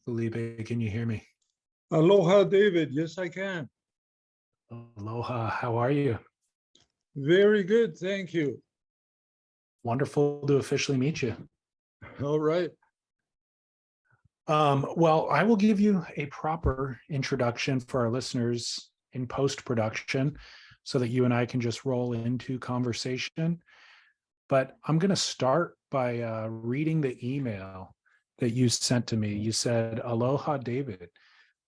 Felipe, can you hear me? Aloha, David. Yes, I can. Aloha, how are you? Very good. Thank you. Wonderful to officially meet you. All right. Well, I will give you a proper introduction for our listeners in post-production so that you and I can just roll into conversation. But I'm going to start by reading the email that you sent to me. You said, Aloha, David.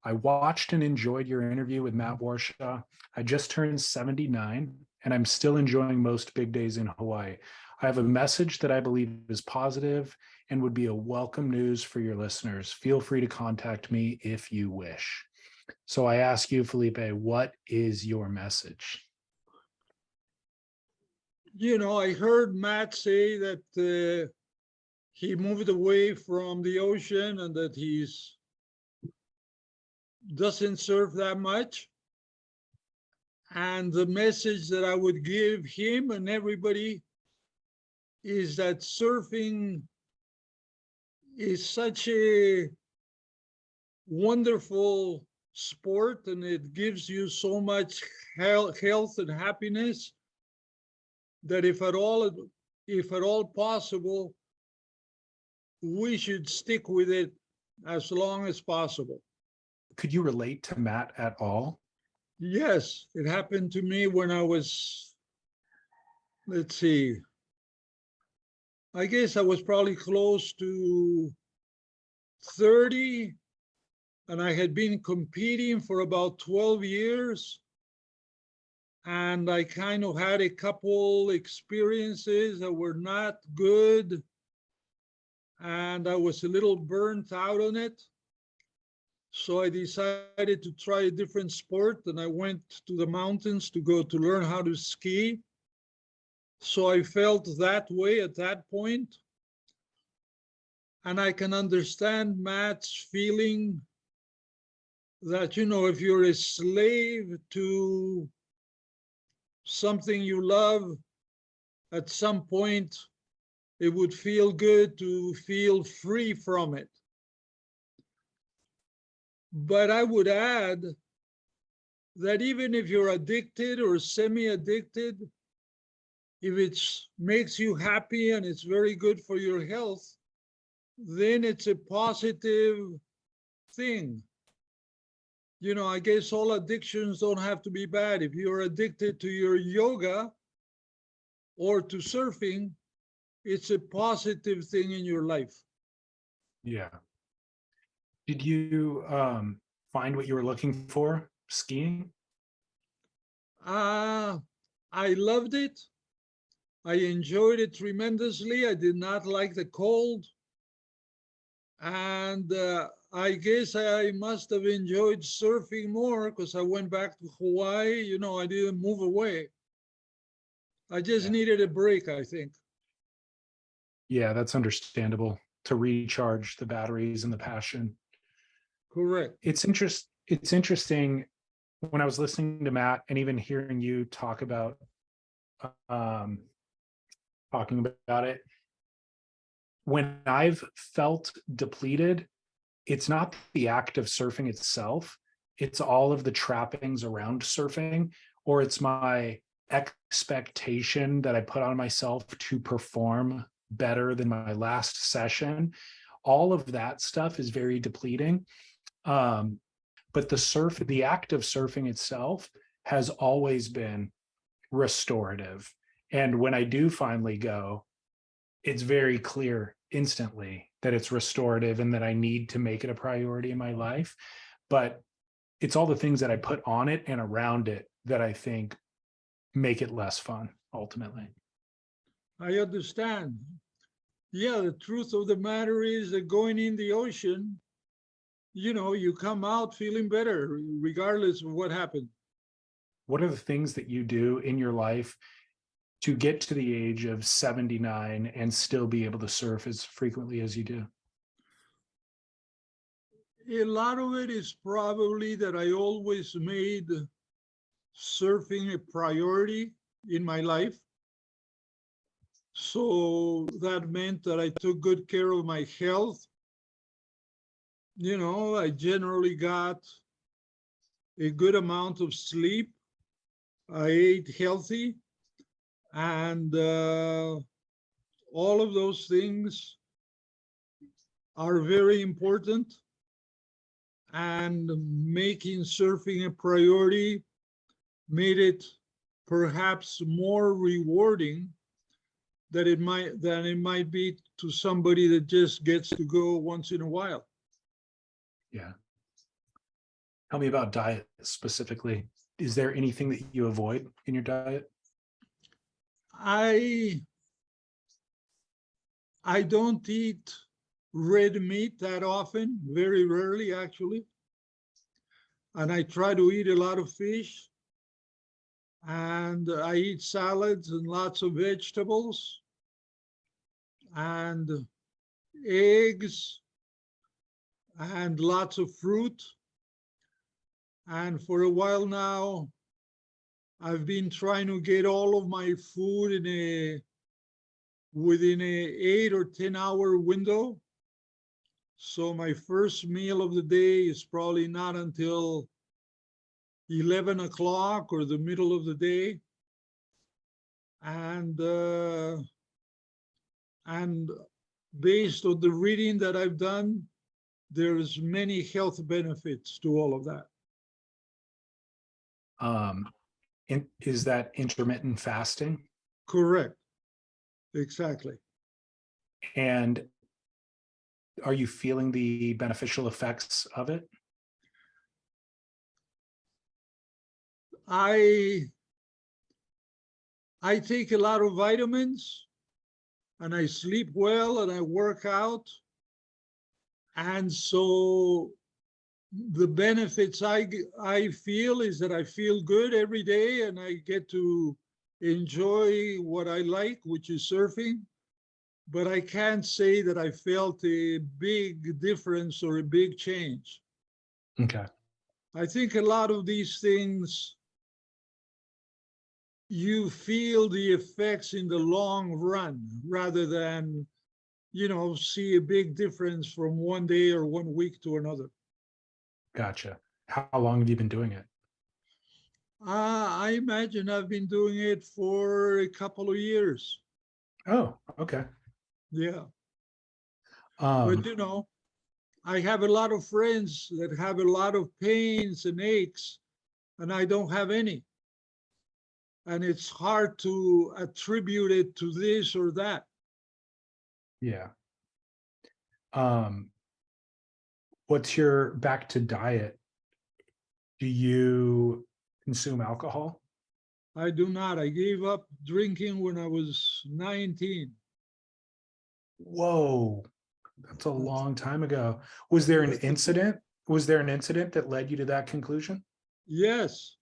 I watched and enjoyed your interview with Matt Warshaw. I just turned 79 and I'm still enjoying most big days in Hawaii. I have a message that I believe is positive and would be a welcome news for your listeners. Feel free to contact me if you wish. So I ask you, Felipe, what is your message? I heard Matt say that he moved away from the ocean and that he's doesn't surf that much. And the message that I would give him and everybody is that surfing is such a wonderful sport and it gives you so much health and happiness that if at all possible, we should stick with it as long as possible. Could you relate to Matt at all? Yes, it happened to me when I was, let's see, I guess I was probably close to 30, and I had been competing for about 12 years. And I kind of had a couple experiences that were not good. And I was a little burnt out on it. So I decided to try a different sport, and I went to the mountains to learn how to ski. So I felt that way at that point. And I can understand Matt's feeling that, if you're a slave to something you love, at some point, it would feel good to feel free from it. But I would add that even if you're addicted or semi-addicted, if it makes you happy and it's very good for your health, then it's a positive thing. I guess all addictions don't have to be bad. If you're addicted to your yoga or to surfing, it's a positive thing in your life. Yeah. Did you find what you were looking for skiing? I loved it. I enjoyed it tremendously. I did not like the cold. And I guess I must have enjoyed surfing more because I went back to Hawaii. I didn't move away. I just needed a break, I think. Yeah, that's understandable, to recharge the batteries and the passion. Correct. It's interesting when I was listening to Matt and even hearing you talking about it. When I've felt depleted, it's not the act of surfing itself, it's all of the trappings around surfing, or it's my expectation that I put on myself to perform better than my last session. All of that stuff is very depleting. But the act of surfing itself has always been restorative. And when I do finally go, it's very clear instantly that it's restorative and that I need to make it a priority in my life. But it's all the things that I put on it and around it that I think make it less fun ultimately. I understand. Yeah, the truth of the matter is that going in the ocean, you come out feeling better regardless of what happened. What are the things that you do in your life to get to the age of 79 and still be able to surf as frequently as you do? A lot of it is probably that I always made surfing a priority in my life. So that meant that I took good care of my health. I generally got a good amount of sleep. I ate healthy, and all of those things are very important. And making surfing a priority made it perhaps more rewarding than it might be to somebody that just gets to go once in a while. Yeah. Tell me about diet specifically. Is there anything that you avoid in your diet? I I don't eat red meat that often, very rarely actually. And I try to eat a lot of fish, and I eat salads and lots of vegetables and eggs and lots of fruit. And for a while now, I've been trying to get all of my food within a 8 or 10 hour window. So my first meal of the day is probably not until 11 o'clock or the middle of the day. And based on the reading that I've done, there's many health benefits to all of that. Is that intermittent fasting? Correct. Exactly. And are you feeling the beneficial effects of it? I take a lot of vitamins, and I sleep well, and I work out. And so the benefits I feel is that I feel good every day, and I get to enjoy what I like, which is surfing. But I can't say that I felt a big difference or a big change. Okay. I think a lot of these things, you feel the effects in the long run rather than, see a big difference from one day or one week to another. Gotcha. How long have you been doing it? I imagine I've been doing it for a couple of years. Oh, okay. Yeah. But, Um, I have a lot of friends that have a lot of pains and aches, and I don't have any. And it's hard to attribute it to this or that. yeah. Um, what's your back to diet? Do you consume alcohol? I do not. I gave up drinking when I was 19. Whoa, that's a long time ago. Was there an incident? Was there an incident that led you to that conclusion? Yes.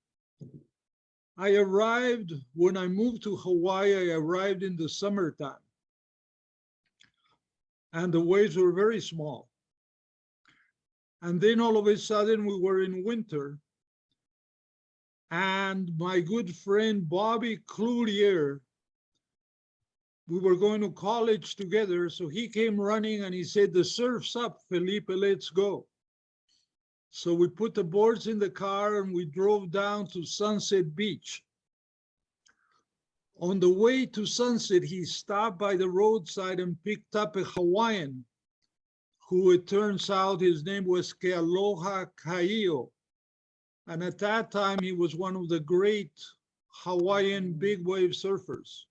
When I moved to Hawaii, I arrived in the summertime, and the waves were very small. And then all of a sudden, we were in winter, and my good friend Bobby Cloutier, we were going to college together, so he came running and he said, "The surf's up, Felipe, let's go." So we put the boards in the car and we drove down to Sunset Beach. On the way to Sunset, he stopped by the roadside and picked up a Hawaiian, who it turns out his name was Kealoha Kaio. And at that time, he was one of the great Hawaiian big wave surfers.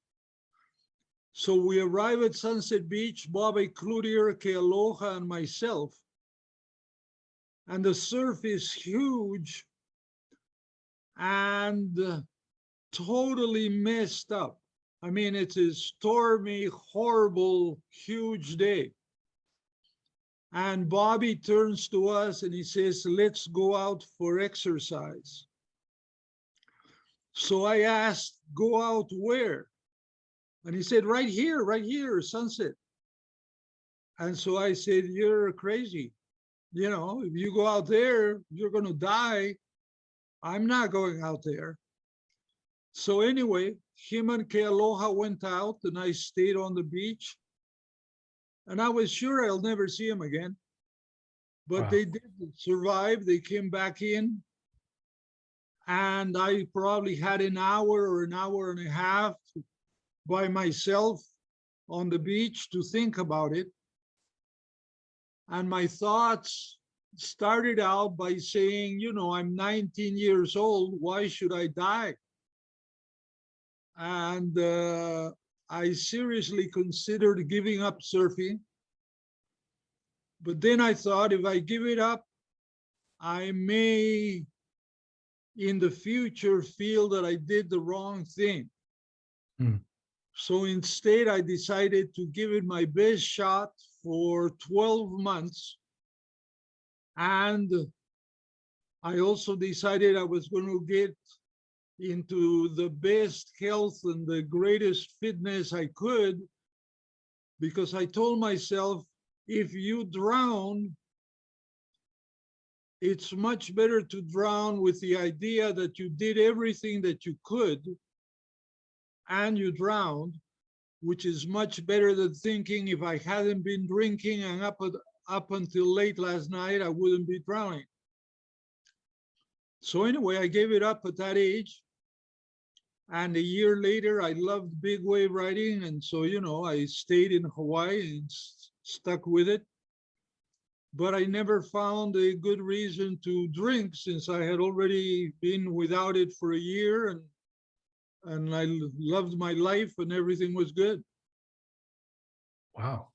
So we arrive at Sunset Beach, Bobby Cloutier, Kealoha, and myself. And the surf is huge and totally messed up. I mean, it's a stormy, horrible, huge day. And Bobby turns to us and he says, "Let's go out for exercise." So I asked, "Go out where?" And he said, right here, Sunset. And so I said, "You're crazy. If you go out there, you're going to die. I'm not going out there." So anyway, him and Kealoha went out, and I stayed on the beach. And I was sure I'll never see him again. but Wow. they did survive. They came back in, and I probably had an hour or an hour and a half by myself on the beach to think about it. And my thoughts started out by saying, I'm 19 years old. Why should I die? And I seriously considered giving up surfing. But then I thought, if I give it up, I may in the future feel that I did the wrong thing. Mm. So instead, I decided to give it my best shot for 12 months. And I also decided I was going to get into the best health and the greatest fitness I could, because I told myself, if you drown, it's much better to drown with the idea that you did everything that you could and you drowned, which is much better than thinking, if I hadn't been drinking and up until late last night, I wouldn't be drowning. So anyway, I gave it up at that age. And a year later, I loved big wave riding. And so, I stayed in Hawaii and stuck with it. But I never found a good reason to drink, since I had already been without it for a year, and I loved my life and everything was good. Wow.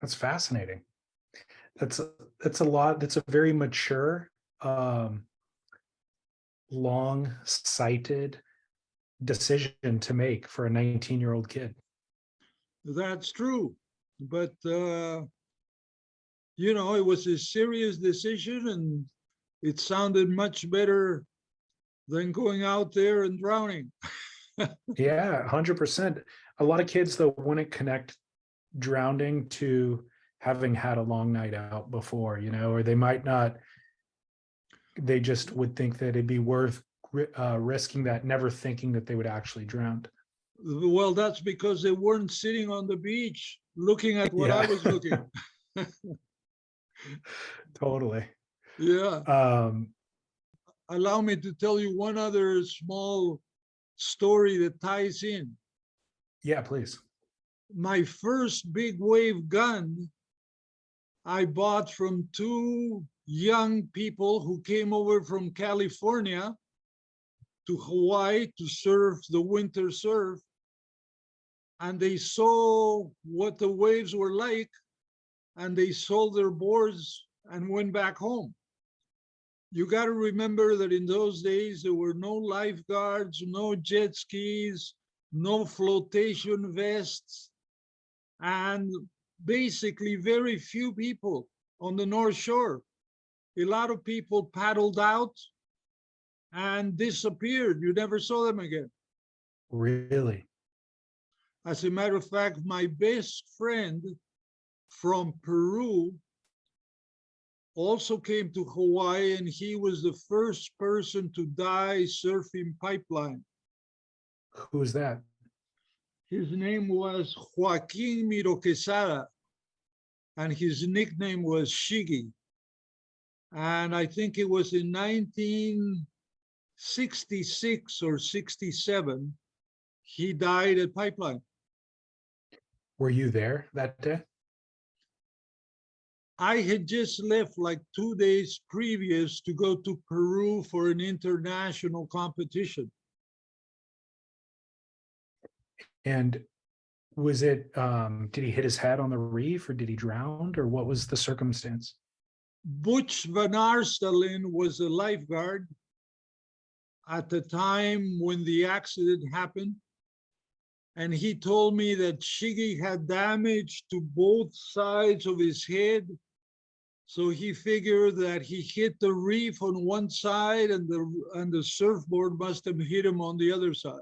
That's fascinating. That's a lot. That's a very mature, long-sighted decision to make for a 19-year-old kid. That's true. But, it was a serious decision, and it sounded much better than going out there and drowning. Yeah, 100%. A lot of kids, though, wouldn't connect drowning to having had a long night out before, or they might not. They just would think that it'd be worth risking that, never thinking that they would actually drown. Well, that's because they weren't sitting on the beach looking at what I was looking. Totally. Yeah. Allow me to tell you one other small story that ties in. Yeah, please. My first big wave gun I bought from two young people who came over from California to Hawaii to surf the winter surf. And they saw what the waves were like, and they sold their boards and went back home. You got to remember that in those days, there were no lifeguards, no jet skis, no flotation vests, and basically very few people on the North Shore. A lot of people paddled out and disappeared. You never saw them again. Really? As a matter of fact, my best friend from Peru also came to Hawaii, and he was the first person to die surfing pipeline. Who was that? His name was Joaquin Miro Quesada, and his nickname was Shiggy. And I think it was in 1966 or 67, he died at pipeline. Were you there that day? I had just left like 2 days previous to go to Peru for an international competition. And was it, did he hit his head on the reef, or did he drown, or what was the circumstance? Butch Van Arsdalen was a lifeguard at the time when the accident happened. And he told me that Shiggy had damage to both sides of his head. So he figured that he hit the reef on one side, and the surfboard must have hit him on the other side.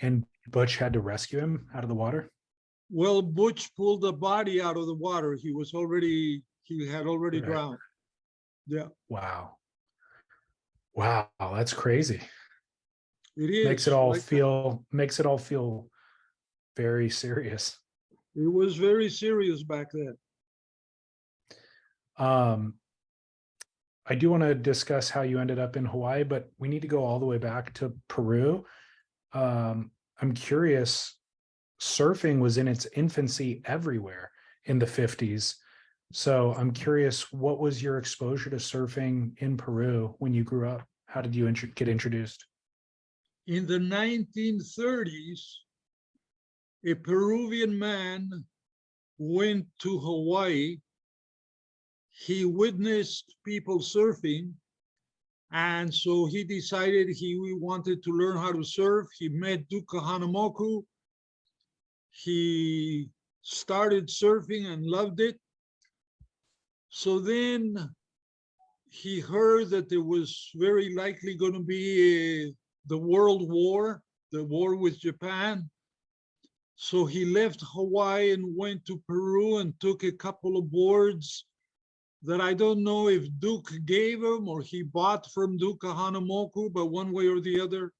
And Butch had to rescue him out of the water? Well, Butch pulled the body out of the water. He had already Right. drowned. Yeah. Wow. Wow, that's crazy. It is. Makes it all feel very serious. It was very serious back then. Um, I do want to discuss how you ended up in Hawaii, but we need to go all the way back to Peru. I'm curious, surfing was in its infancy everywhere in the 50s. So I'm curious, what was your exposure to surfing in Peru when you grew up? How did you get introduced? In the 1930s, a Peruvian man went to Hawaii. He witnessed people surfing, and so he decided he wanted to learn how to surf. He met Duka Hanamoku. He started surfing and loved it. So then he heard that there was very likely going to be the World War, the war with Japan. So he left Hawaii and went to Peru and took a couple of boards that I don't know if Duke gave him or he bought from Duka Hanamoku, but one way or the other,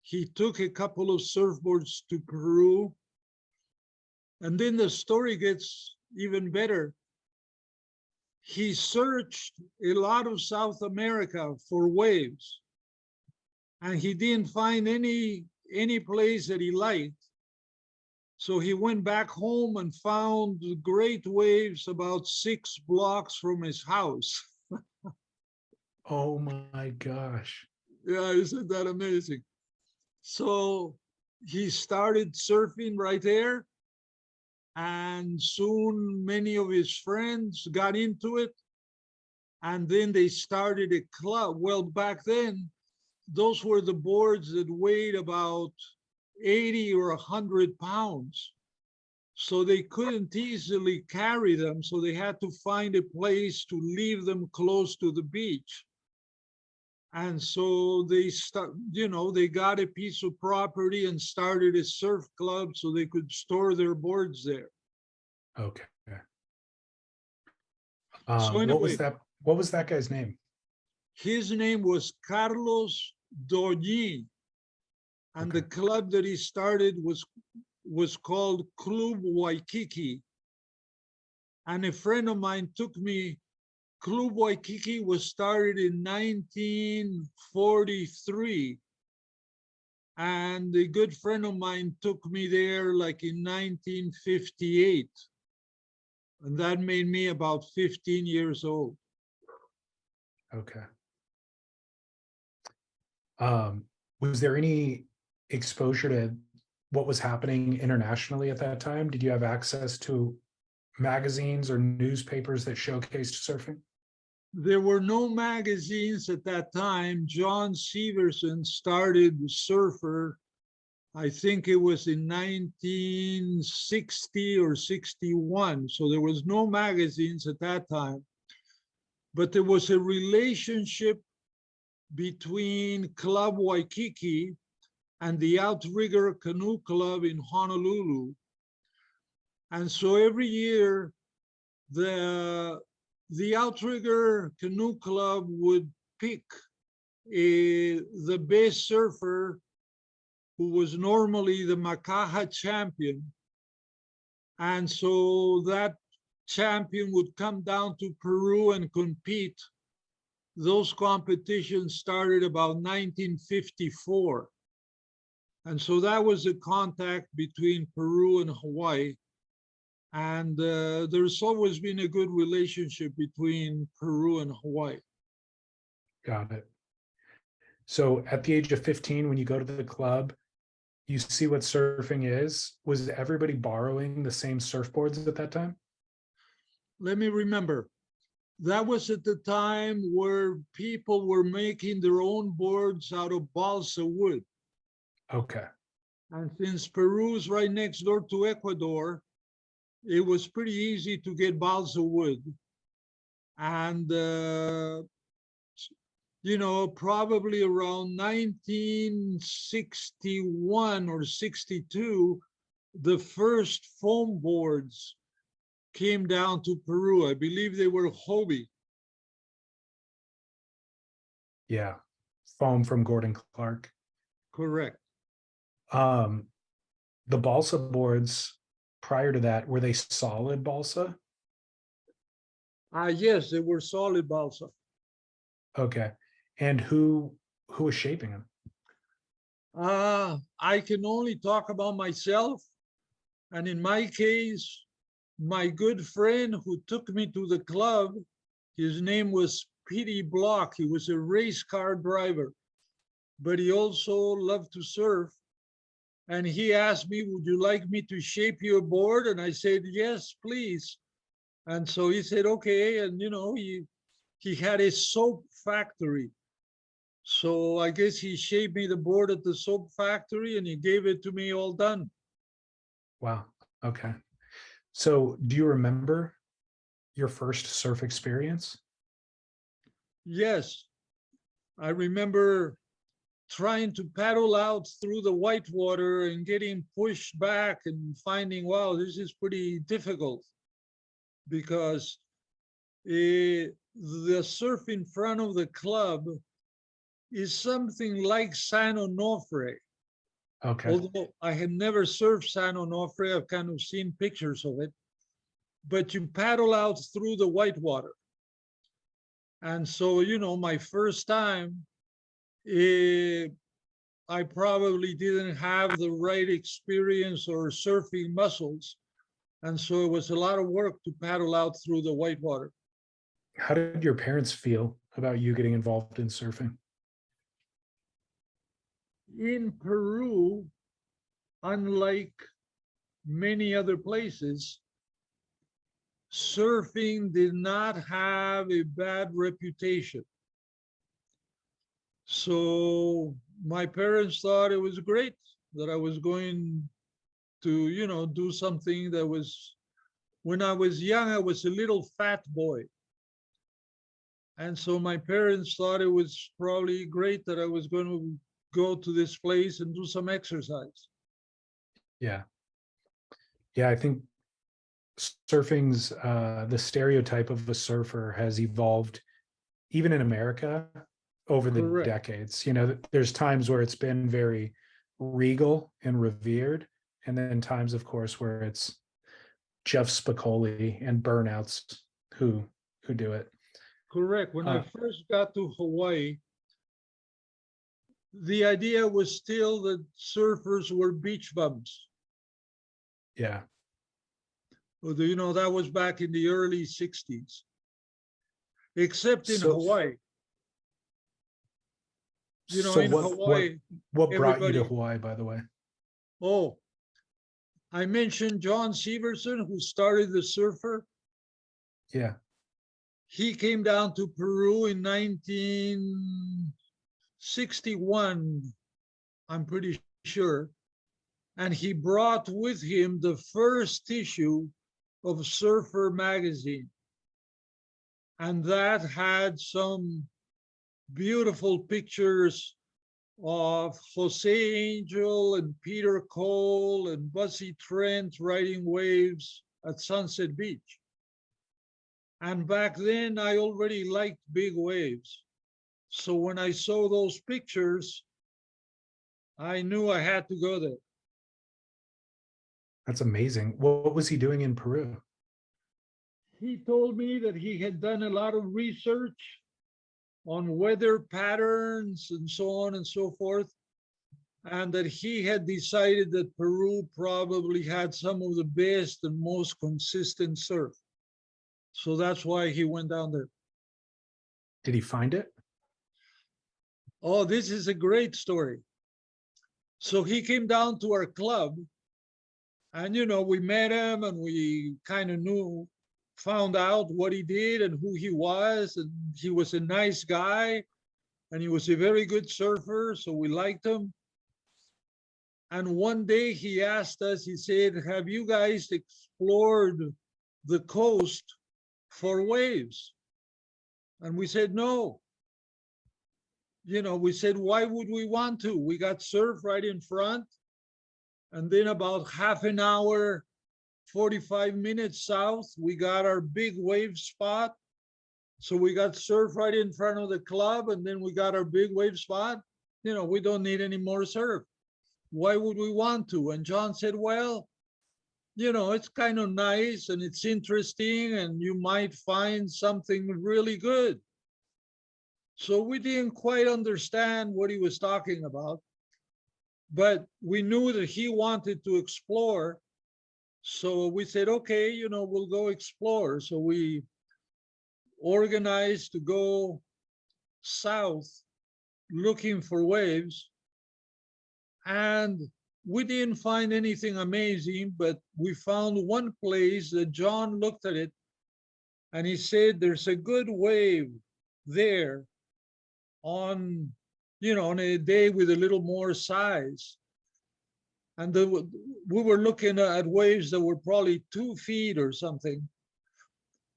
he took a couple of surfboards to Peru. And then the story gets even better. He searched a lot of South America for waves, and he didn't find any place that he liked. So he went back home and found great waves about 6 blocks from his house. Oh my gosh. Yeah, isn't that amazing? So he started surfing right there, and soon many of his friends got into it, and then they started a club. Well, back then, those were the boards that weighed about 80 or 100 pounds. So they couldn't easily carry them. So they had to find a place to leave them close to the beach. And so they got a piece of property and started a surf club so they could store their boards there. Okay. So What was anyway, that? What was that guy's name? his name was Carlos Doñi, and the club that he started was called Club Waikiki. And a friend of mine took me. Club Waikiki was started in 1943. And a good friend of mine took me there like in 1958. And that made me about 15 years old. Okay. Was there any exposure to what was happening internationally at that time? Did you have access to magazines or newspapers that showcased surfing? There were no magazines at that time. John Severson started Surfer, I think it was in 1960 or 61. So there was no magazines at that time. But there was a relationship between Club Waikiki and the Outrigger Canoe Club in Honolulu. And so every year, the Outrigger Canoe Club would pick the best surfer, who was normally the Makaha champion. And so that champion would come down to Peru and compete. Those competitions started about 1954. And so that was the contact between Peru and Hawaii. And there's always been a good relationship between Peru and Hawaii. Got it. So at the age of 15, when you go to the club, you see what surfing is. Was everybody borrowing the same surfboards at that time? Let me remember. That was at the time where people were making their own boards out of balsa wood. Okay. And since Peru is right next door to Ecuador, it was pretty easy to get balsa wood. And, probably around 1961 or 62, the first foam boards came down to Peru. I believe they were Hobie. Yeah. Foam from Gordon Clark. Correct. The balsa boards prior to that, were they solid balsa? Yes, they were solid balsa. Okay. And who was shaping them? I can only talk about myself. And in my case, my good friend who took me to the club, his name was Petey Block. He was a race car driver, but he also loved to surf. And he asked me, would you like me to shape your board? And I said, yes, please. And so he said, okay. And, he had a soap factory. So I guess he shaped me the board at the soap factory and he gave it to me all done. Wow. Okay. So do you remember your first surf experience? Yes, I remember trying to paddle out through the whitewater and getting pushed back and finding, wow, this is pretty difficult because the surf in front of the club is something like San Onofre. Okay. Although I have never surfed San Onofre, I've kind of seen pictures of it. But you paddle out through the whitewater. And so, my first time, I probably didn't have the right experience or surfing muscles. And so it was a lot of work to paddle out through the whitewater. How did your parents feel about you getting involved in surfing? In Peru, unlike many other places, surfing did not have a bad reputation. So my parents thought it was great that I was going to, do something that was, when I was young, I was a little fat boy. And so my parents thought it was probably great that I was going to go to this place and do some exercise. Yeah. Yeah, I think surfing's the stereotype of a surfer has evolved even in America over the Correct. decades. There's times where it's been very regal and revered, and then times, of course, where it's Jeff Spicoli and burnouts who do it. Correct. When I Uh, first got to Hawaii, the idea was still that surfers were beach bums. yeah. That was back in the early 60s, except in So Hawaii. so In Hawaii, what brought you to everybody, Hawaii, by the way? oh, I mentioned John Severson, who started the surfer. Yeah. He came down to Peru in 1961, I'm pretty sure. And he brought with him the first issue of Surfer magazine. And that had some beautiful pictures of Jose Angel and Peter Cole and Bussy Trent riding waves at Sunset Beach. And back then, I already liked big waves. So when I saw those pictures, I knew I had to go there. That's amazing. What was he doing in Peru? He told me that he had done a lot of research on weather patterns and so on and so forth, and that he had decided that Peru probably had some of the best and most consistent surf. So that's why he went down there. Did he find it? Oh, this is a great story. So he came down to our club, and we met him and we kind of found out what he did and who he was. And he was a nice guy and he was a very good surfer. So we liked him. And one day he asked us, he said, have you guys explored the coast for waves? And we said, no. We said, why would we want to? We got surf right in front. And then about half an hour, 45 minutes south, we got our big wave spot. So we got surf right in front of the club, and then we got our big wave spot. We don't need any more surf. Why would we want to? And John said, well, it's kind of nice and it's interesting and you might find something really good. So we didn't quite understand what he was talking about, but we knew that he wanted to explore. So we said, okay, we'll go explore. So we organized to go south looking for waves. And we didn't find anything amazing, but we found one place that John looked at it and he said, there's a good wave there on, on a day with a little more size. And we were looking at waves that were probably 2 feet or something.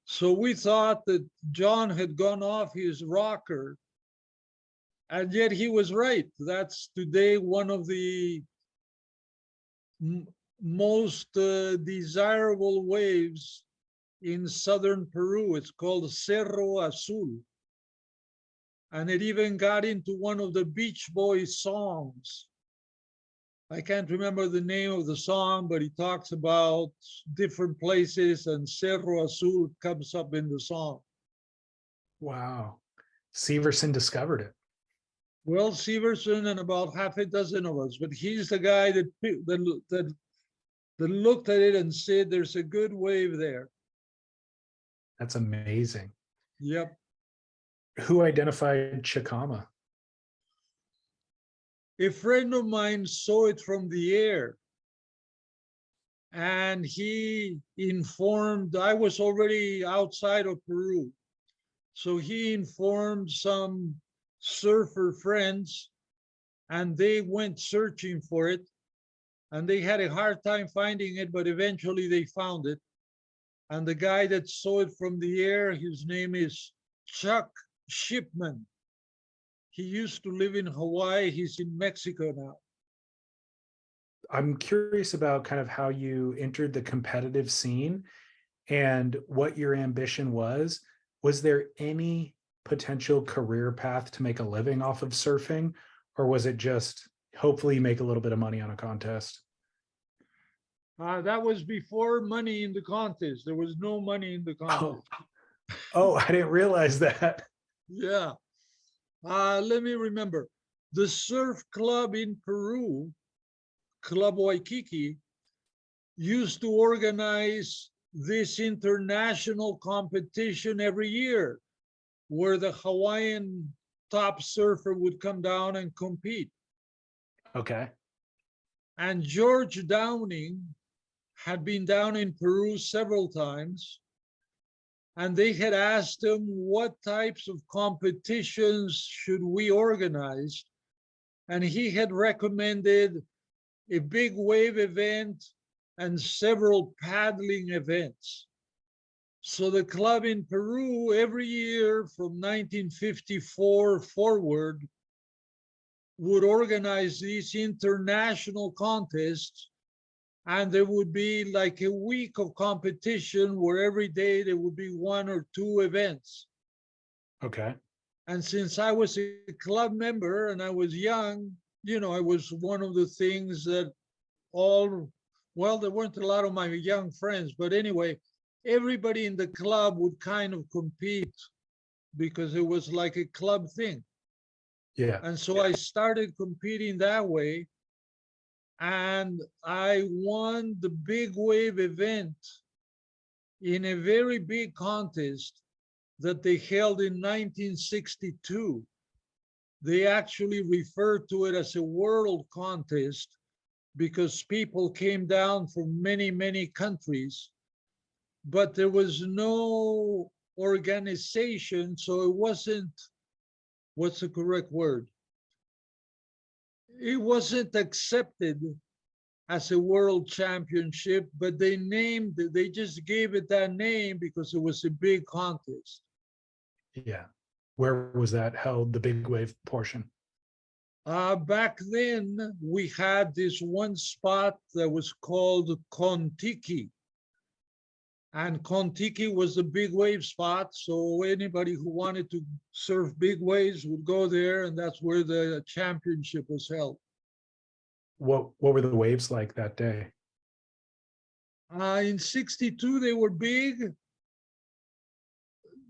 So we thought that John had gone off his rocker, and yet he was right. That's today one of the most desirable waves in southern Peru. It's called Cerro Azul. And it even got into one of the Beach Boys songs. I can't remember the name of the song, but he talks about different places and Cerro Azul comes up in the song. Wow. Severson discovered it. Well, Severson and about half a dozen of us, but he's the guy that looked at it and said, there's a good wave there. That's amazing. Yep. Who identified Chicama? A friend of mine saw it from the air and he informed, I was already outside of Peru. So he informed some surfer friends and they went searching for it and they had a hard time finding it, but eventually they found it. And the guy that saw it from the air, his name is Chuck Shipman. He used to live in Hawaii. He's in Mexico now. I'm curious about kind of how you entered the competitive scene and what your ambition was. Was there any potential career path to make a living off of surfing, or was it just hopefully make a little bit of money on a contest? That was before money in the contest. There was no money in the contest. Oh, I didn't realize that. Yeah. Let me remember. The surf club in Peru, Club Waikiki, used to organize this international competition every year where the Hawaiian top surfer would come down and compete. Okay. And George Downing had been down in Peru several times, and they had asked him what types of competitions should we organize. And he had recommended a big wave event and several paddling events. So the club in Peru every year from 1954 forward would organize these international contests, and there would be like a week of competition where every day there would be 1 or 2 events. Okay. And since I was a club member and I was young, it was one of the things that well, there weren't a lot of my young friends, but anyway, everybody in the club would kind of compete because it was like a club thing. Yeah. And so I started competing that way. And I won the big wave event in a very big contest that they held in 1962. They actually referred to it as a world contest because people came down from many, many countries, but there was no organization, so it wasn't, what's the correct word? It wasn't accepted as a world championship, but they just gave it that name because it was a big contest. Yeah. Where was that held, the big wave portion? Back then, we had this one spot that was called Kontiki. And Kontiki was the big wave spot. So anybody who wanted to surf big waves would go there, and that's where the championship was held. What were the waves like that day? In 62, they were big.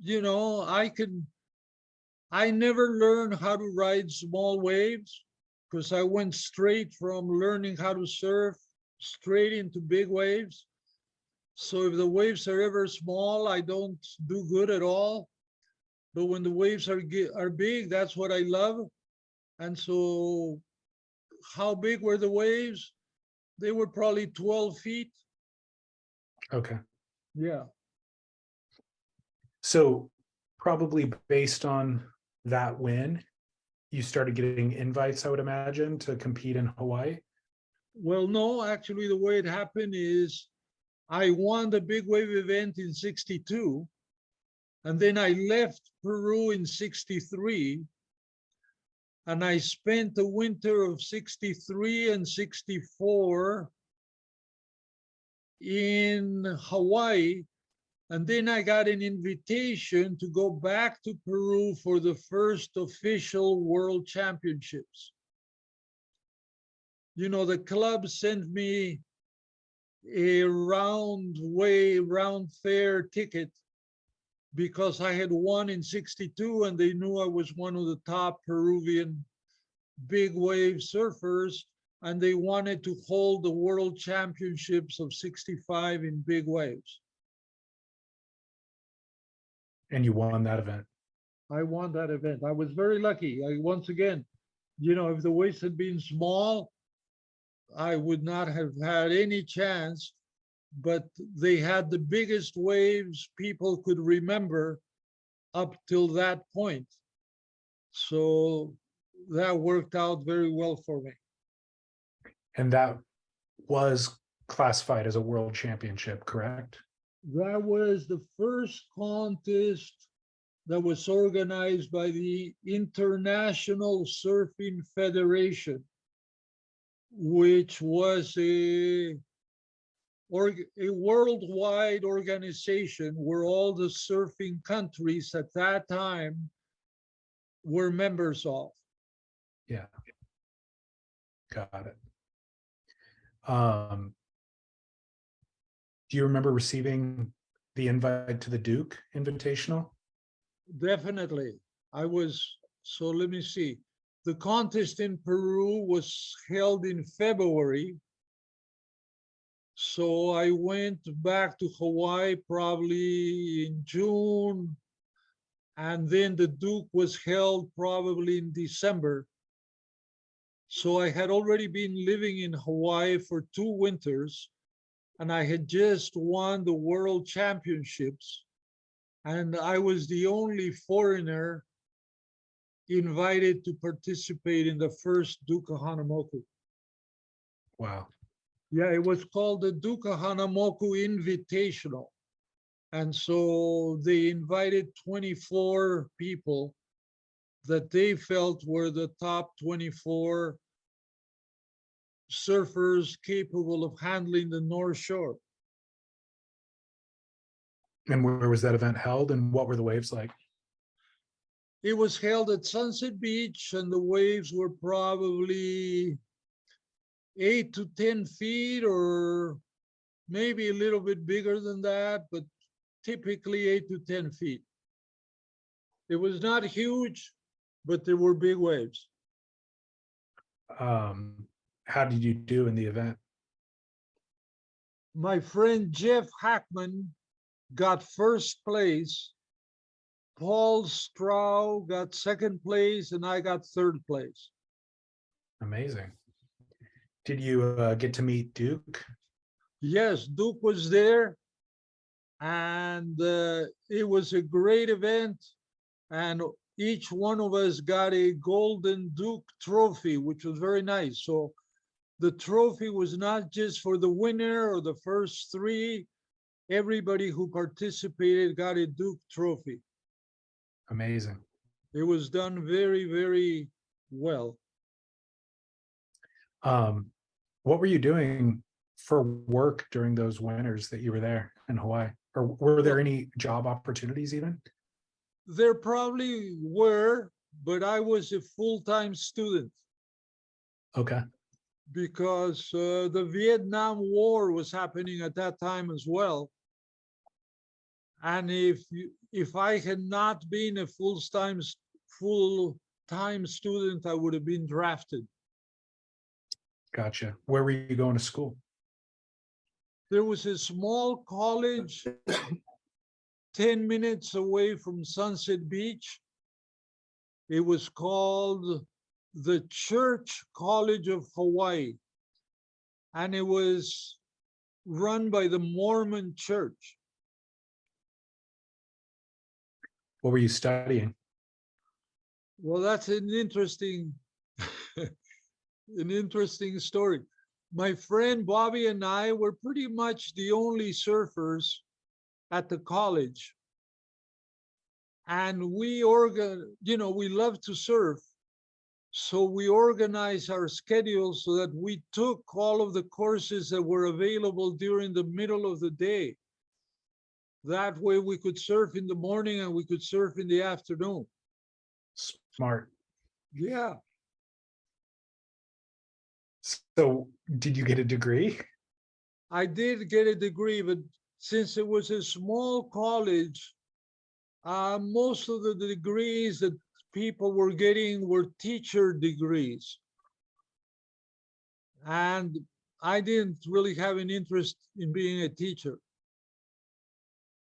You know, I never learned how to ride small waves because I went straight from learning how to surf straight into big waves. So if the waves are ever small, I don't do good at all. But when the waves are big, that's what I love. And so, how big were the waves? They were probably 12 feet. Okay. Yeah. So probably based on that win, you started getting invites, I would imagine, to compete in Hawaii. Well, no, actually, the way it happened is I won the big wave event in 62, and then I left Peru in 63, and I spent the winter of 63 and 64 in Hawaii. And then I got an invitation to go back to Peru for the first official World Championships. You know, the club sent me a round fare ticket because I had won in 62 and they knew I was one of the top Peruvian big wave surfers, and they wanted to hold the World Championships of 65 in big waves. And you won that event. I won that event. I was very lucky. Once again, you know, if the waves had been small, I would not have had any chance, but they had the biggest waves people could remember up till that point. So that worked out very well for me. And that was classified as a world championship, correct? That was the first contest that was organized by the International Surfing Federation, which was a worldwide organization where all the surfing countries at that time were members of. Yeah. Got it. Do you remember receiving the invite to the Duke Invitational? Definitely. So let me see. The contest in Peru was held in February. So I went back to Hawaii probably in June, and then the Duke was held probably in December. So I had already been living in Hawaii for 2 winters, and I had just won the World Championships, and I was the only foreigner invited to participate in the first Duke Hanamoku. Wow. Yeah, it was called the Duke Hanamoku Invitational. And so they invited 24 people that they felt were the top 24 surfers capable of handling the North Shore. And where was that event held, and what were the waves like? It was held at Sunset Beach, and the waves were probably 8 to 10 feet, or maybe a little bit bigger than that, but typically 8 to 10 feet. It was not huge, but there were big waves. How did you do in the event? My friend Jeff Hackman got first place. Paul Strow got second place, and I got third place. Amazing. Did you get to meet Duke? Yes, Duke was there, and it was a great event. And each one of us got a golden Duke trophy, which was very nice. So the trophy was not just for the winner or the first three. Everybody who participated got a Duke trophy. Amazing. It was done very, very well. What were you doing for work during those winters that you were there in Hawaii? Or were there any job opportunities even? There probably were, but I was a full-time student. Okay. because the Vietnam War was happening at that time as well. And if I had not been a full-time student, I would have been drafted. Gotcha. Where were you going to school? There was a small college 10 minutes away from Sunset Beach. It was called the Church College of Hawaii, and it was run by the Mormon Church. What were you studying? Well, that's an interesting an interesting story. My friend Bobby and I were pretty much the only surfers at the college. And we we love to surf. So we organized our schedule so that we took all of the courses that were available during the middle of the day. That way we could surf in the morning and we could surf in the afternoon. Smart. Yeah. So did you get a degree? I did get a degree, but since it was a small college, most of the degrees that people were getting were teacher degrees. And I didn't really have an interest in being a teacher.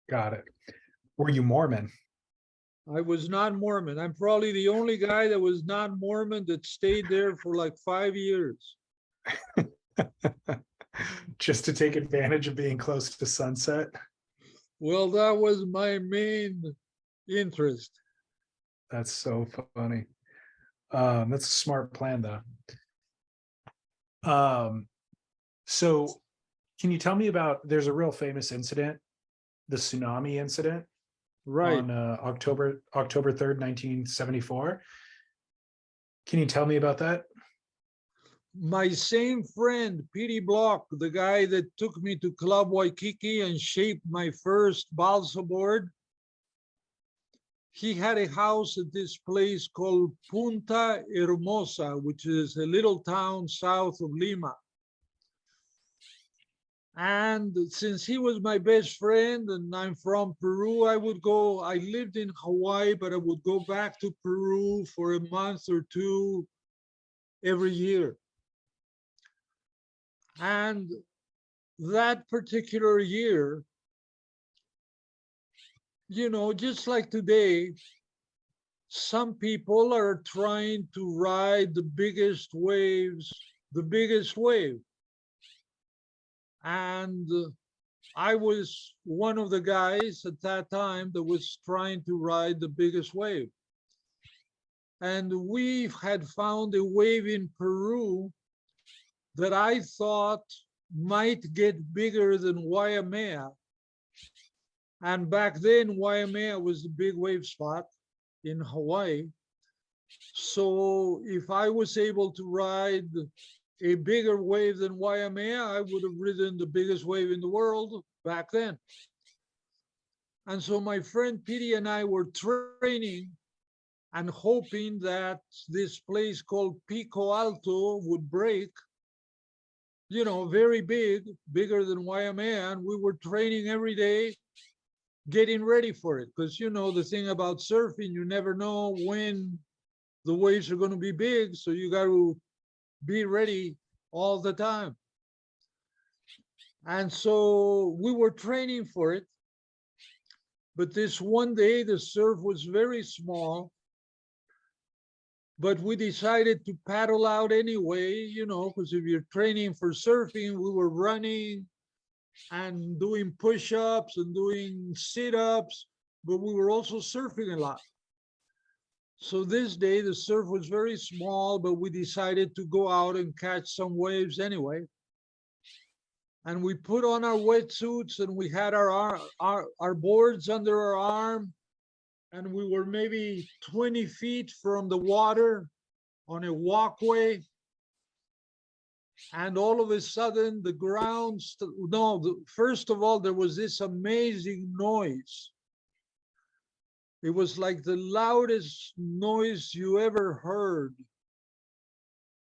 Got it. Were you Mormon? I was not Mormon. I'm probably the only guy that was not Mormon that stayed there for like 5 years. Just to take advantage of being close to sunset? Well, that was my main interest. That's so funny. That's a smart plan, though. So can you tell me about, there's a real famous incident, the tsunami incident Right. on October 3rd, 1974. Can you tell me about that? My same friend, Petey Block, the guy that took me to Club Waikiki and shaped my first balsa board, he had a house at this place called Punta Hermosa, which is a little town south of Lima. And since he was my best friend and I'm from Peru, I lived in Hawaii, but I would go back to Peru for a month or two every year. And that particular year, just like today, some people are trying to ride the biggest wave. And I was one of the guys at that time that was trying to ride the biggest wave. And we had found a wave in Peru that I thought might get bigger than Waimea. And back then, Waimea was the big wave spot in Hawaii. So if I was able to ride a bigger wave than Waimea, I would have ridden the biggest wave in the world back then. And so my friend Petey and I were training and hoping that this place called Pico Alto would break, very big, bigger than Waimea. And we were training every day, getting ready for it. Because, the thing about surfing, you never know when the waves are going to be big. So you got to be ready all the time. And so we were training for it. But this one day, the surf was very small. But we decided to paddle out anyway, because if you're training for surfing, we were running and doing push-ups and doing sit-ups, but we were also surfing a lot. So this day, the surf was very small, but we decided to go out and catch some waves anyway. And we put on our wetsuits and we had our boards under our arm. And we were maybe 20 feet from the water on a walkway. And all of a sudden, the ground, first of all, there was this amazing noise. It was like the loudest noise you ever heard.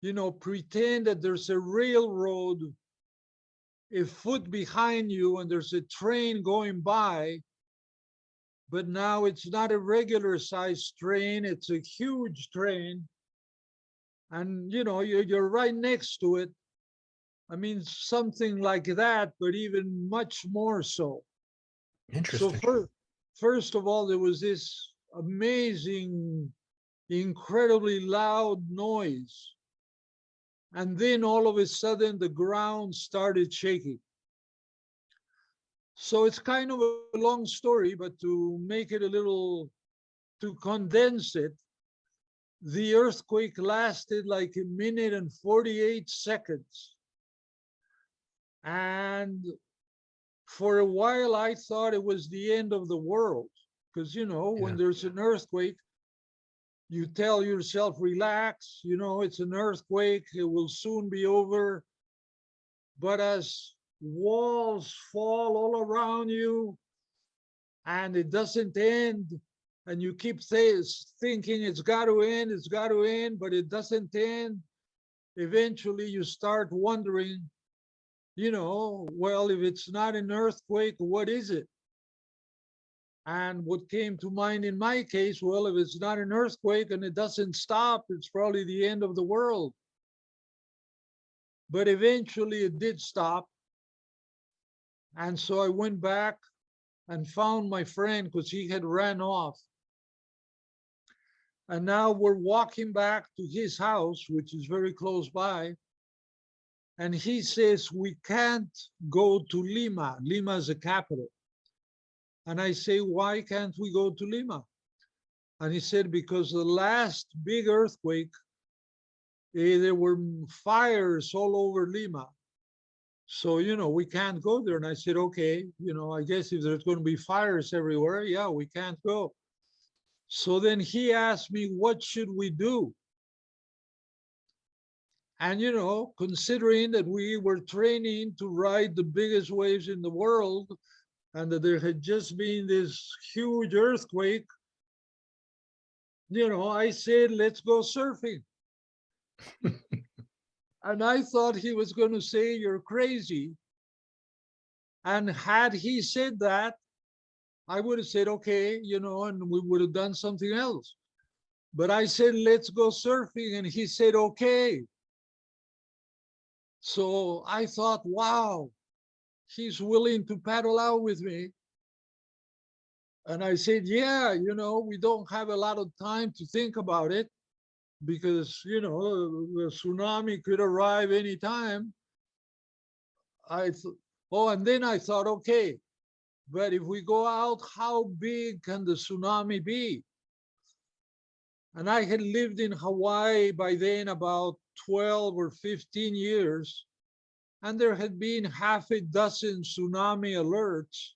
pretend that there's a railroad a foot behind you and there's a train going by, but now it's not a regular sized train, it's a huge train. And you're right next to it. I mean, something like that, but even much more so. So Interesting. first of all, there was this amazing, incredibly loud noise. And then all of a sudden, the ground started shaking. So it's kind of a long story, but to make it a little, to condense it, the earthquake lasted like a minute and 48 seconds. And for a while, I thought it was the end of the world. Because, when Yeah. there's an earthquake, you tell yourself, relax, it's an earthquake, it will soon be over. But as walls fall all around you and it doesn't end, and you keep thinking it's got to end, but it doesn't end, eventually you start wondering, well, if it's not an earthquake, what is it? And what came to mind in my case, well, if it's not an earthquake and it doesn't stop, it's probably the end of the world. But eventually it did stop. And so I went back and found my friend because he had ran off. And now we're walking back to his house, which is very close by. And he says, we can't go to Lima. Lima is the capital. And I say, why can't we go to Lima? And he said, because the last big earthquake, there were fires all over Lima. So, we can't go there. And I said, okay, I guess if there's going to be fires everywhere, yeah, we can't go. So then he asked me, what should we do? And, considering that we were training to ride the biggest waves in the world and that there had just been this huge earthquake, I said, let's go surfing. And I thought he was going to say, you're crazy. And had he said that, I would have said, okay, and we would have done something else. But I said, let's go surfing. And he said, okay. So I thought, wow, he's willing to paddle out with me. And I said, yeah, we don't have a lot of time to think about it because, the tsunami could arrive anytime. And then I thought, okay, but if we go out, how big can the tsunami be? And I had lived in Hawaii by then about 12 or 15 years, and there had been half a dozen tsunami alerts.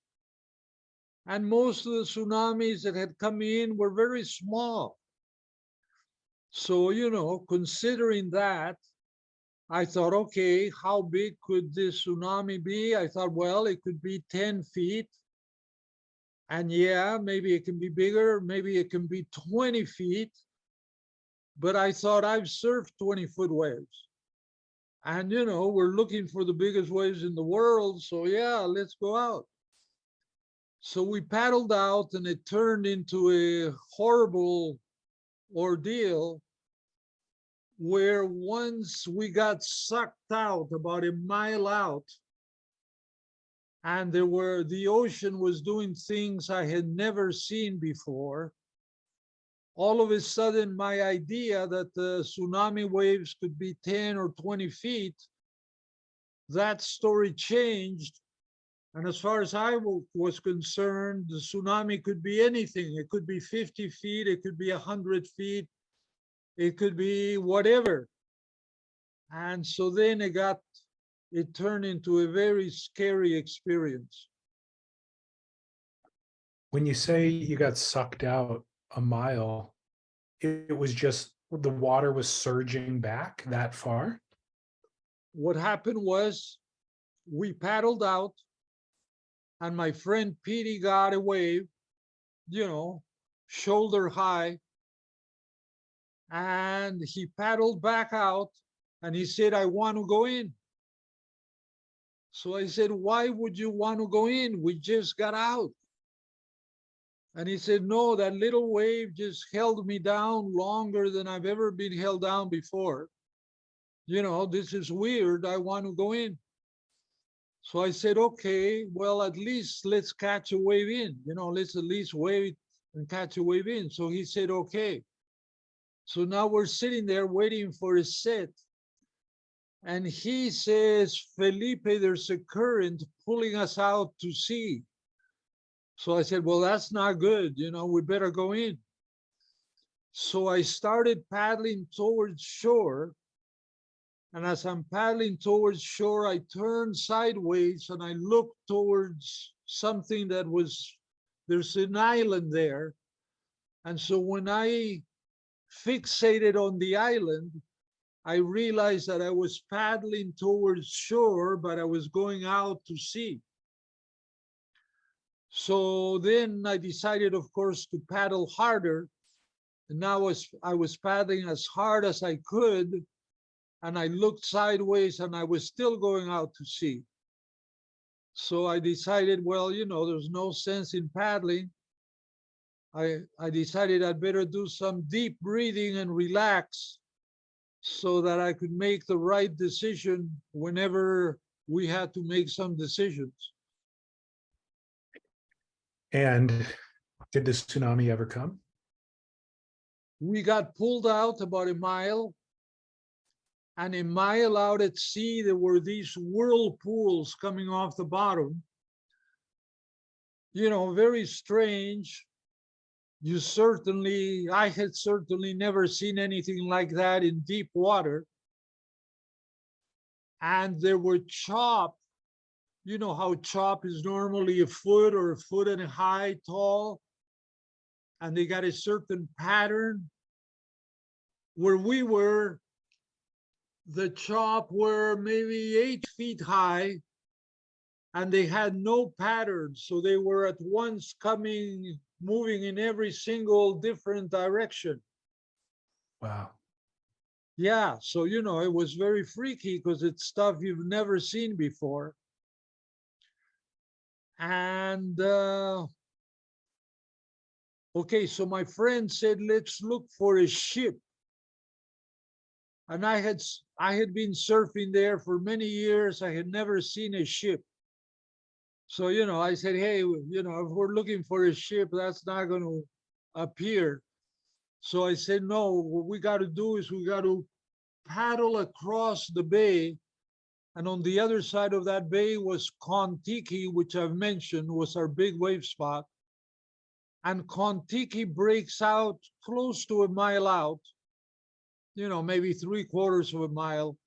And most of the tsunamis that had come in were very small. So, considering that, I thought, okay, how big could this tsunami be? I thought, well, it could be 10 feet. And yeah, maybe it can be bigger, maybe it can be 20 feet. But I thought I've surfed 20-foot waves. And, we're looking for the biggest waves in the world. So yeah, let's go out. So we paddled out and it turned into a horrible ordeal where once we got sucked out about a mile out and the ocean was doing things I had never seen before. All of a sudden, my idea that the tsunami waves could be 10 or 20 feet, that story changed. And as far as I was concerned, the tsunami could be anything. It could be 50 feet, it could be 100 feet, it could be whatever. And so then it turned into a very scary experience. When you say you got sucked out a mile, it was just the water was surging back that far? What happened was we paddled out and my friend Petey got a wave, shoulder high, and he paddled back out And he said, I want to go in. So I said, why would you want to go in? We just got out. And he said, no, that little wave just held me down longer than I've ever been held down before. This is weird. I want to go in. So I said, okay, well, at least let's catch a wave in. Let's at least wait and catch a wave in. So he said, okay. So now we're sitting there waiting for a set. And he says, Felipe, there's a current pulling us out to sea. So I said, well, that's not good. We better go in. So I started paddling towards shore. And as I'm paddling towards shore, I turned sideways and I looked towards something there's an island there. And so when I fixated on the island, I realized that I was paddling towards shore, but I was going out to sea. So then I decided, of course, to paddle harder. And now I was paddling as hard as I could. And I looked sideways and I was still going out to sea. So I decided, well, there's no sense in paddling. I decided I'd better do some deep breathing and relax so that I could make the right decision whenever we had to make some decisions. And did the tsunami ever come? We got pulled out about a mile, and a mile out at sea, there were these whirlpools coming off the bottom. Very strange. I had certainly never seen anything like that in deep water. And there were chop. You know how chop is normally a foot or a foot and a half tall, and they got a certain pattern. Where we were, the chop were maybe 8 feet high, and they had no pattern. So they were at once moving in every single different direction. Wow. Yeah, so it was very freaky because it's stuff you've never seen before. And okay, so my friend said, let's look for a ship. And I had been surfing there for many years. I had never seen a ship. So, I said, hey, if we're looking for a ship, that's not going to appear. So I said, no, what we got to do is we got to paddle across the bay. And on the other side of that bay was Kontiki, which I've mentioned was our big wave spot. And Kontiki breaks out close to a mile out, maybe 3/4 of a mile.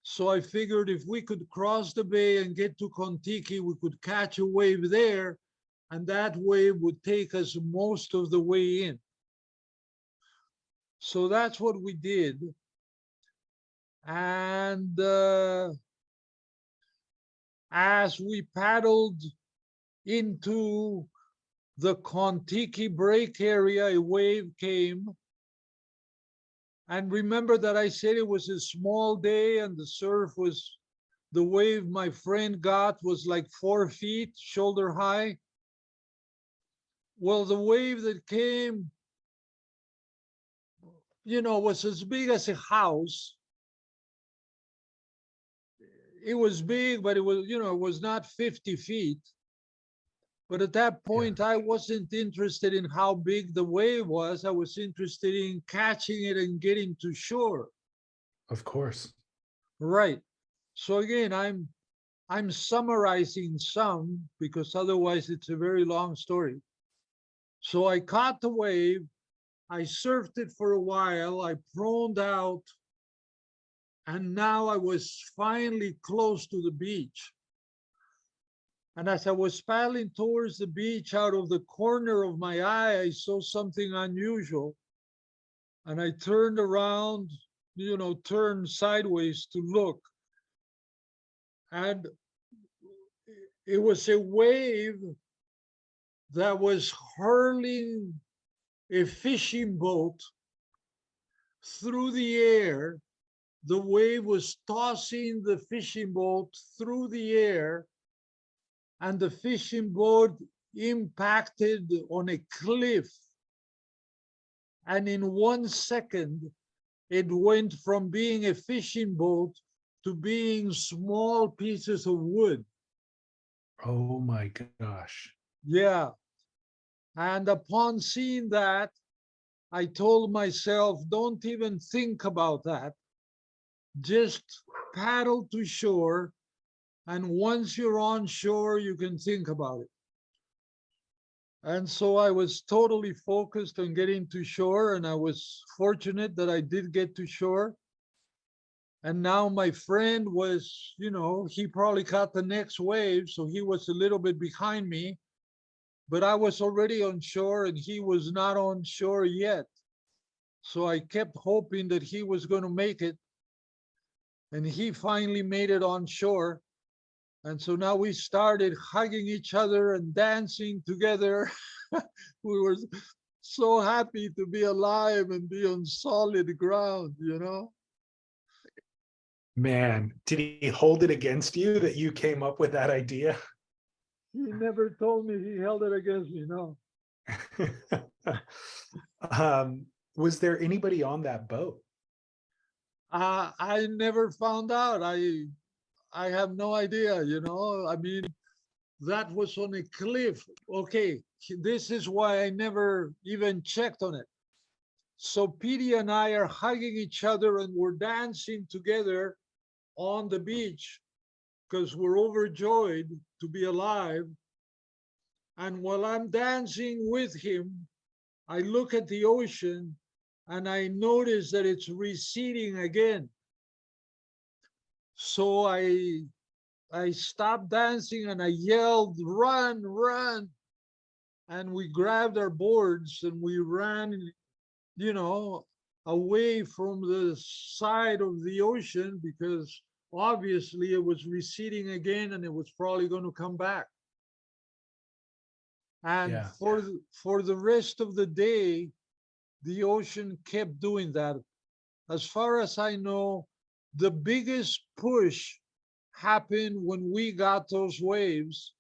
So I figured if we could cross the bay and get to Kontiki, we could catch a wave there, and that wave would take us most of the way in. So that's what we did. And as we paddled into the Kontiki break area, a wave came. And remember that I said it was a small day and the wave my friend got was like 4 feet, shoulder high. Well, the wave that came, was as big as a house. It was big, but it was not 50 feet. But at that point, I wasn't interested in how big the wave was. I was interested in catching it and getting to shore. Of course. Right. So again, I'm summarizing some because otherwise it's a very long story. So I caught the wave. I surfed it for a while. I proned out. And now I was finally close to the beach. And as I was paddling towards the beach, out of the corner of my eye, I saw something unusual. And I turned around, turned sideways to look. And it was a wave that was hurling a fishing boat through the air the wave was tossing the fishing boat through the air, and the fishing boat impacted on a cliff. And in 1 second, it went from being a fishing boat to being small pieces of wood. Oh my gosh. Yeah. And upon seeing that, I told myself, don't even think about that. Just paddle to shore. And once you're on shore, you can think about it. And so I was totally focused on getting to shore, and I was fortunate that I did get to shore. And now my friend was, he probably caught the next wave, so he was a little bit behind me, but I was already on shore and he was not on shore yet. So I kept hoping that he was going to make it, and he finally made it on shore. And so now we started hugging each other and dancing together. We were so happy to be alive and be on solid ground. Man, did he hold it against you that you came up with that idea? He never told me he held it against me, no. Was there anybody on that boat? I never found out. I have no idea, I mean, that was on a cliff. Okay, this is why I never even checked on it. So Petey and I are hugging each other and we're dancing together on the beach because we're overjoyed to be alive. And while I'm dancing with him, I look at the ocean and I notice that it's receding again. So I stopped dancing and I yelled, "Run, run!" And we grabbed our boards and we ran, away from the side of the ocean, because obviously it was receding again and it was probably going to come back. And Yeah. for the rest of the day, the ocean kept doing that. As far as I know, the biggest push happened when we got those waves.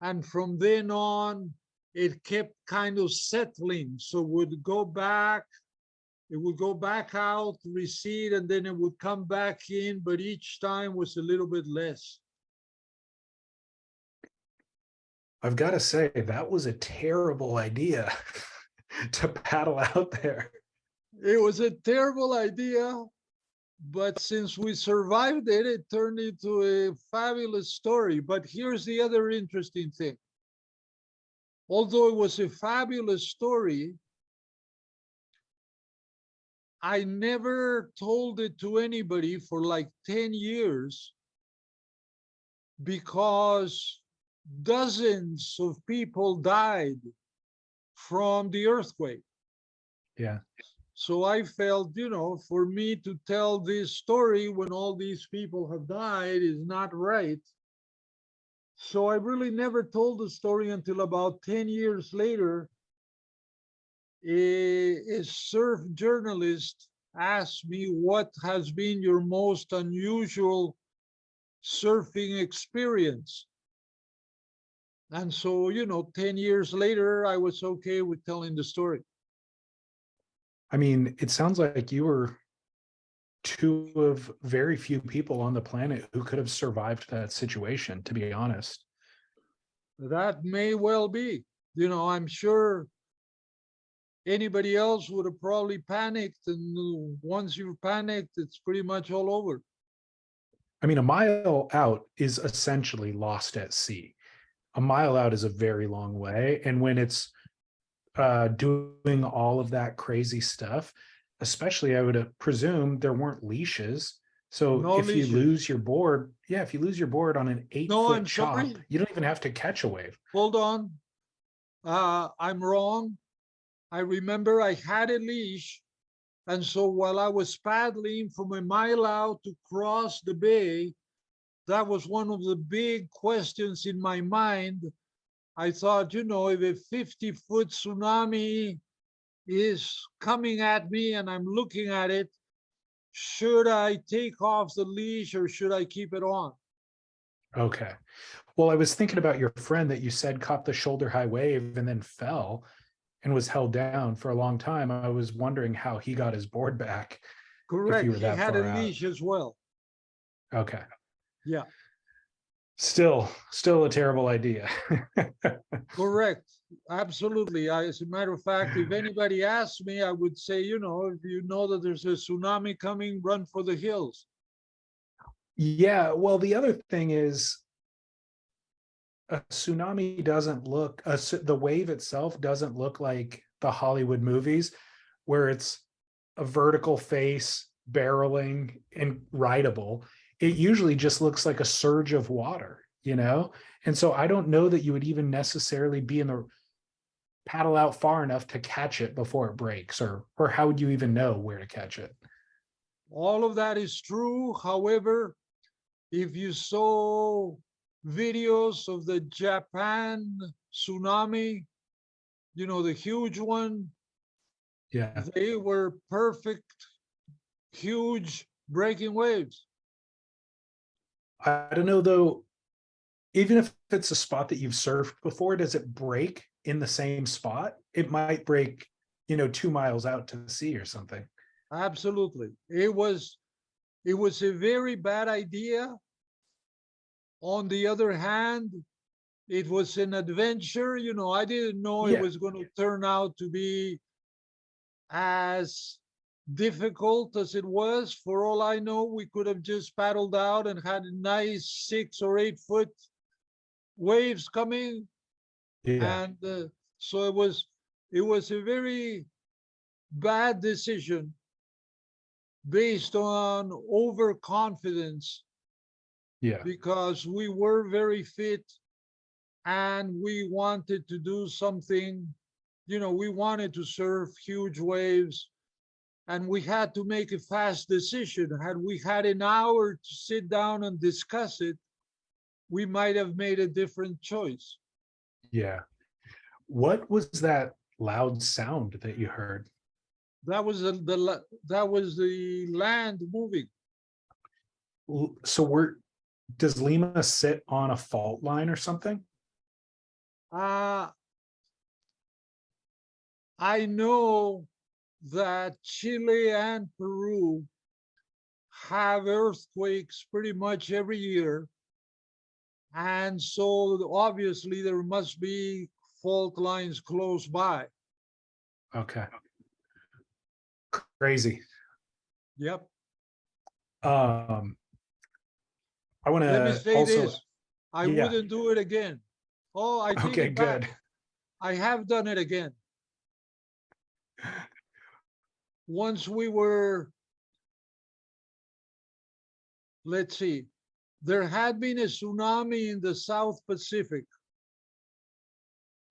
And from then on, it kept kind of settling. So it would go back out, recede, and then it would come back in, but each time was a little bit less. I've got to say, that was a terrible idea to paddle out there. It was a terrible idea, but since we survived it, it turned into a fabulous story. But here's the other interesting thing. Although it was a fabulous story, I never told it to anybody for like 10 years because dozens of people died from the earthquake. Yeah. So I felt, for me to tell this story when all these people have died is not right. So I really never told the story until about 10 years later. A surf journalist asked me, what has been your most unusual surfing experience? And so, 10 years later, I was okay with telling the story. I mean, it sounds like you were two of very few people on the planet who could have survived that situation, to be honest. That may well be. I'm sure anybody else would have probably panicked. And once you've panicked, it's pretty much all over. I mean, a mile out is essentially lost at sea. A mile out is a very long way. And when it's doing all of that crazy stuff, especially I would presume there weren't leashes. So No if you leashes. lose your board, if you lose your board on an 8 No, foot I'm chop, sorry. you don't even have to catch a wave. Hold on. I'm wrong. I remember I had a leash. And so while I was paddling from a mile out to cross the bay, that was one of the big questions in my mind. I thought, if a 50-foot tsunami is coming at me and I'm looking at it, should I take off the leash or should I keep it on? Okay. Well, I was thinking about your friend that you said caught the shoulder high wave and then fell and was held down for a long time. I was wondering how he got his board back if you Correct. were He that had a far out. leash as well. Okay. Yeah, Still a terrible idea. correct. Absolutely. As a matter of fact, if anybody asked me, I would say, if you know that there's a tsunami coming, run for the hills. Yeah. Well, the other thing is a tsunami doesn't look, the wave itself doesn't look like the Hollywood movies where it's a vertical face, barreling, and rideable. It usually just looks like a surge of water, you know? And so I don't know that you would even necessarily be in the paddle out far enough to catch it before it breaks, or how would you even know where to catch it? All of that is true. However, if you saw videos of the Japan tsunami, the huge one, Yeah. they were perfect, huge breaking waves. I don't know though, even if it's a spot that you've surfed before, does it break in the same spot? It might break, 2 miles out to sea or something. Absolutely. It was a very bad idea. On the other hand, it was an adventure. I didn't know it Yeah. was going to turn out to be as difficult as it was. For all I know, we could have just paddled out and had nice 6 or 8 foot waves coming, Yeah. and so it was a very bad decision based on overconfidence, Yeah. because we were very fit and we wanted to do something. We wanted to surf huge waves, and we had to make a fast decision. Had we had an hour to sit down and discuss it, we might have made a different choice. Yeah. What was that loud sound that you heard? That was the land moving. So does Lima sit on a fault line or something? Uh, I know that Chile and Peru have earthquakes pretty much every year. And so obviously there must be fault lines close by. Okay. Crazy. Yep. Um, I want Let me to say also, this. I yeah. wouldn't do it again. Oh, I take Okay, it back. good. I have done it again. Once we were, let's see, there had been a tsunami in the South Pacific,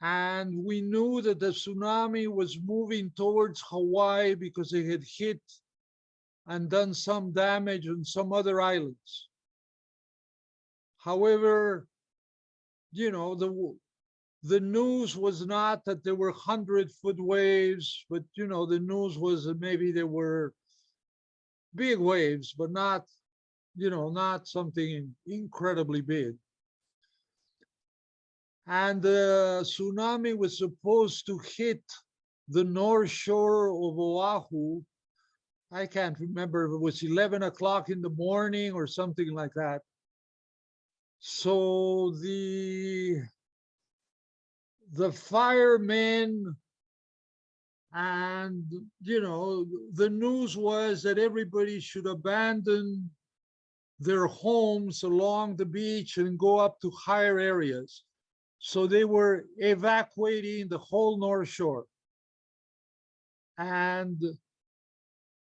and we knew that the tsunami was moving towards Hawaii because it had hit and done some damage on some other islands. However, the news was not that there were 100-foot waves, but the news was that maybe there were big waves, but not something incredibly big. And the tsunami was supposed to hit the north shore of Oahu. I can't remember if it was 11 o'clock in the morning or something like that. So the firemen, and the news was that everybody should abandon their homes along the beach and go up to higher areas. So they were evacuating the whole North Shore. And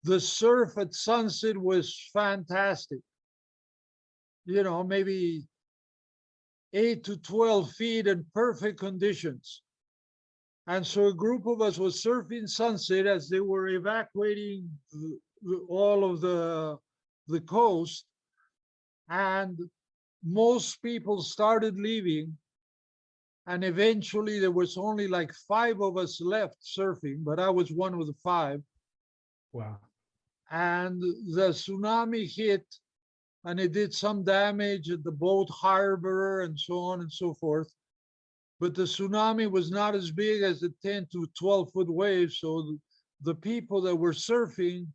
the surf at sunset was fantastic. Maybe 8 to 12 feet in perfect conditions. And so a group of us was surfing sunset as they were evacuating all of the coast. And most people started leaving. And eventually there was only like 5 of us left surfing, but I was one of the 5. Wow. and the tsunami hit, and it did some damage at the boat harbor and so on and so forth. But the tsunami was not as big as the 10 to 12-foot waves. So the people that were surfing,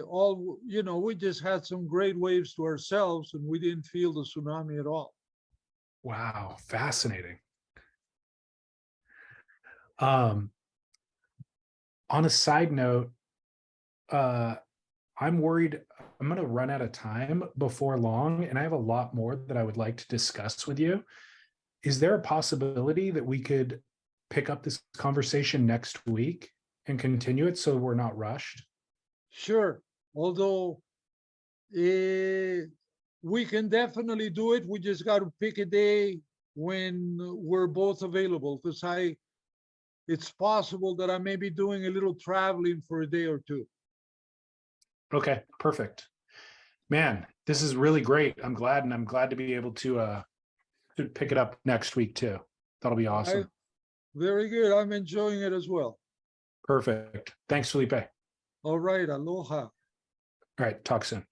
all, we just had some great waves to ourselves, and we didn't feel the tsunami at all. Wow, fascinating. On a side note, I'm worried I'm going to run out of time before long, and I have a lot more that I would like to discuss with you. Is there a possibility that we could pick up this conversation next week and continue it so we're not rushed? Sure. Although we can definitely do it. We just got to pick a day when we're both available, because it's possible that I may be doing a little traveling for a day or two. Okay, perfect. Man, this is really great. I'm glad to be able to pick it up next week too. That'll be awesome. Very good. I'm enjoying it as well. Perfect. Thanks, Felipe. All right. Aloha. All right, talk soon.